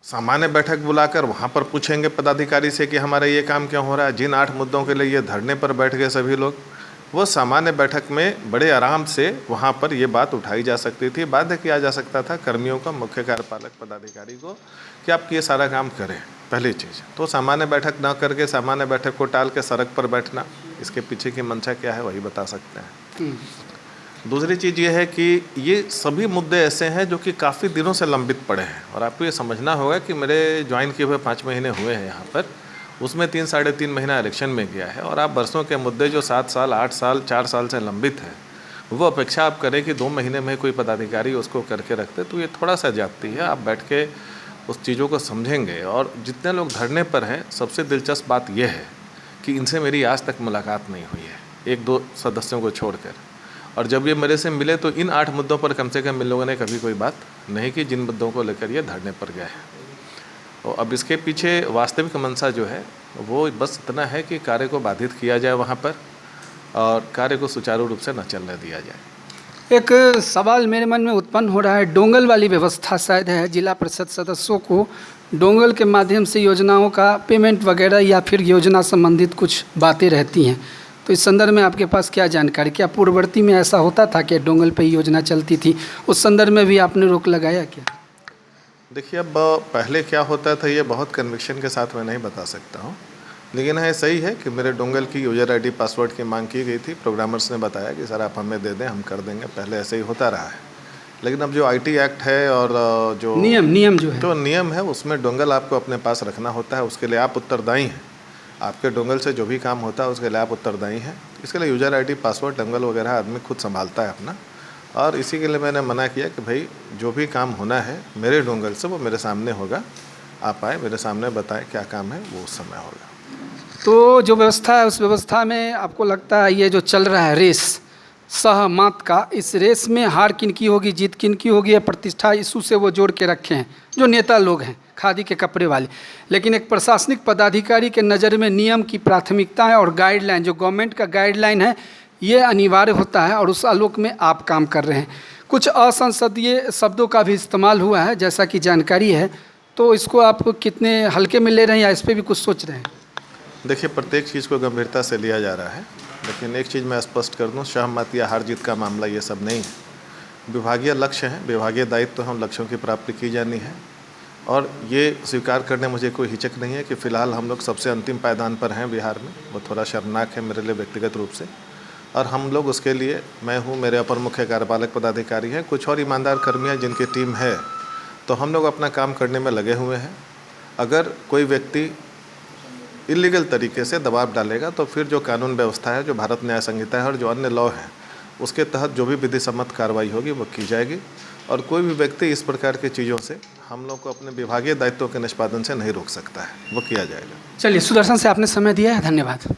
सामान्य बैठक बुलाकर वहाँ पर पूछेंगे पदाधिकारी से कि हमारा ये काम क्यों हो रहा है। जिन 8 मुद्दों के लिए ये धरने पर बैठ गए सभी लोग, वो सामान्य बैठक में बड़े आराम से वहाँ पर ये बात उठाई जा सकती थी। बाध्य किया जा सकता था कर्मियों का, मुख्य कार्यपालक पदाधिकारी को, कि आप ये सारा काम करें। पहली चीज़ तो सामान्य बैठक ना करके सामान्य बैठक को टाल के सड़क पर बैठना, इसके पीछे की मंशा क्या है वही बता सकते हैं। दूसरी चीज़ ये है कि ये सभी मुद्दे ऐसे हैं जो कि काफ़ी दिनों से लंबित पड़े हैं, और आपको ये समझना होगा कि मेरे ज्वाइन किए हुए 5 महीने हुए हैं यहाँ पर, उसमें 3 साढ़े 3 महीना इलेक्शन में गया है, और आप बरसों के मुद्दे जो 7 साल 8 साल 4 साल से लंबित है, वो अपेक्षा आप करें कि 2 महीने में कोई पदाधिकारी उसको करके रखते, तो ये थोड़ा सा जाती है। आप बैठ के उस चीज़ों को समझेंगे। और जितने लोग धरने पर हैं, सबसे दिलचस्प बात यह है कि इनसे मेरी आज तक मुलाकात नहीं हुई है, 1-2 सदस्यों को छोड़कर। और जब ये मेरे से मिले तो इन 8 मुद्दों पर कम से कम इन लोगों ने कभी कोई बात नहीं की जिन मुद्दों को लेकर ये धरने पर गए हैं। तो अब इसके पीछे वास्तविक मंशा जो है वो बस इतना है कि कार्य को बाधित किया जाए वहाँ पर, और कार्य को सुचारू रूप से न चलने दिया जाए। एक सवाल मेरे मन में उत्पन्न हो रहा है, डोंगल वाली व्यवस्था शायद है, जिला परिषद सदस्यों को डोंगल के माध्यम से योजनाओं का पेमेंट वगैरह या फिर योजना संबंधित कुछ बातें रहती हैं, तो इस संदर्भ में आपके पास क्या जानकारी? क्या पूर्ववर्ती में ऐसा होता था कि डोंगल पे योजना चलती थी, उस संदर्भ में भी आपने रोक लगाया क्या? देखिए, अब पहले क्या होता था ये बहुत कन्विक्शन के साथ मैं नहीं बता सकता हूँ, लेकिन है सही है कि मेरे डोंगल की यूजर आईडी पासवर्ड की मांग की गई थी। प्रोग्रामर्स ने बताया कि सर आप हमें दे दें, हम कर देंगे। पहले ऐसे ही होता रहा है, लेकिन अब जो IT एक्ट है और जो नियम जो है, तो नियम है, उसमें डोंगल आपको अपने पास रखना होता है। उसके लिए आप उत्तरदायी हैं। आपके डोंगल से जो भी काम होता है उसके लिए आप उत्तरदायी हैं। इसके लिए यूजर आईडी पासवर्ड डोंगल वगैरह आदमी खुद संभालता है अपना, और इसी के लिए मैंने मना किया कि भाई जो भी काम होना है मेरे डोंगल से वो मेरे सामने होगा। आप आए, मेरे सामने बताएं क्या काम है, वो उस समय होगा। तो जो व्यवस्था है उस व्यवस्था में आपको लगता है ये जो चल रहा है रेस सहमत का, इस रेस में हार किन की होगी, जीत किन की होगी, या प्रतिष्ठा इशू से वो जोड़ के रखे हैं जो नेता लोग हैं खादी के कपड़े वाले, लेकिन एक प्रशासनिक पदाधिकारी के नज़र में नियम की प्राथमिकता है और गाइडलाइन जो गवर्नमेंट का गाइडलाइन है ये अनिवार्य होता है, और उस आलोक में आप काम कर रहे हैं। कुछ असंसदीय शब्दों का भी इस्तेमाल हुआ है जैसा कि जानकारी है, तो इसको आप कितने हल्के में ले रहे हैं या इस पर भी कुछ सोच रहे हैं? देखिए, प्रत्येक चीज़ को गंभीरता से लिया जा रहा है, लेकिन एक चीज़ मैं स्पष्ट कर दूं, सहमत या हार जीत का मामला ये सब नहीं है। विभागीय लक्ष्य हैं, विभागीय दायित्व तो हम लक्ष्यों की प्राप्ति की जानी है, और ये स्वीकार करने मुझे कोई हिचक नहीं है कि फ़िलहाल हम लोग सबसे अंतिम पायदान पर हैं बिहार में। वो थोड़ा शर्मनाक है मेरे लिए व्यक्तिगत रूप से, और हम लोग उसके लिए, मैं हूँ, मेरे अपर मुख्य कार्यपालक पदाधिकारी हैं, कुछ और ईमानदार कर्मी हैं जिनकी टीम है, तो हम लोग अपना काम करने में लगे हुए हैं। अगर कोई व्यक्ति इलीगल तरीके से दबाव डालेगा तो फिर जो कानून व्यवस्था है, जो भारत न्याय संहिता है और जो अन्य लॉ है, उसके तहत जो भी विधि सम्मत कार्रवाई होगी वो की जाएगी। और कोई भी व्यक्ति इस प्रकार की चीज़ों से हम लोग को अपने विभागीय दायित्वों के निष्पादन से नहीं रोक सकता है, वो किया जाएगा। चलिए, सुदर्शन से आपने समय दिया है, धन्यवाद।